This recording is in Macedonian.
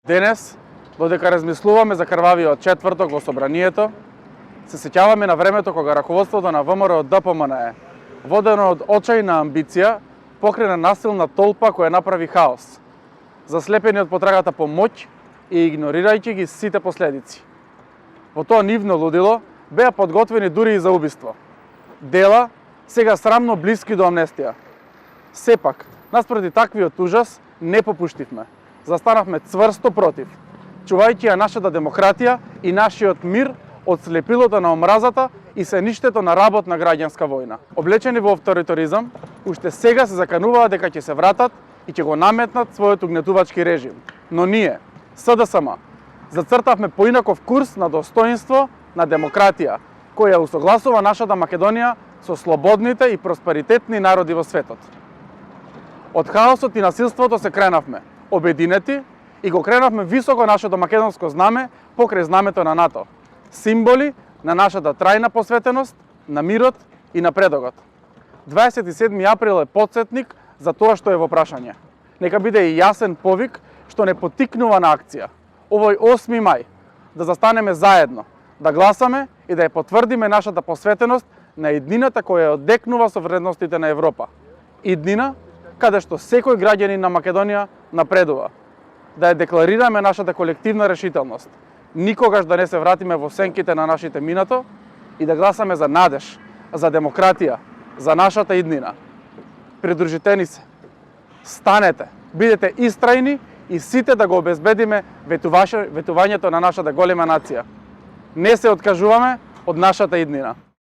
Денес, додека размислуваме за крвавиот четврток во собранието, се сеќаваме на времето кога раководството на ВМРО ДПМНЕ, водено од очајна амбиција, покрена насилна толпа која направи хаос, заслепени од потрагата по моќ и игнорирајќи ги сите последици. Во тоа нивно лудило беа подготвени дури и за убиство. Дела сега срамно блиски до амнестија. Сепак, наспроти таквиот ужас, не попуштивме. Застанавме цврсто против, чувајќи ја нашата демократија и нашиот мир од слепилото на омразата и сеништето на работна граѓанска војна. Облечени во авторитаризам, уште сега се закануваат дека ќе се вратат и ќе го наметнат својот угнетувачки режим. Но ние, СДСМ, зацртавме поинаков курс на достоинство, на демократија, која усогласува нашата Македонија со слободните и просперитетни народи во светот. Од хаосот и насилството се кренавме, обединети, и го кренавме високо нашето македонско знаме покрај знамето на НАТО. Символи на нашата трајна посветеност, на мирот и напредокот. 27 април е потсетник за тоа што е во прашање. Нека биде и јасен повик што не потикнува на акција. Овој 8 мај да застанеме заедно, да гласаме и да ја потврдиме нашата посветеност на иднината која одекнува со вредностите на Европа. Иднина каде што секој граѓанин на Македонија напредува. Да ја декларираме нашата колективна решителност. Никогаш да не се вратиме во сенките на нашите минато и да гласаме за надеж, за демократија, за нашата иднина. Придружитени се. Станете, бидете истрајни и сите да го обезбедиме ветувањето на нашата голема нација. Не се откажуваме од нашата иднина.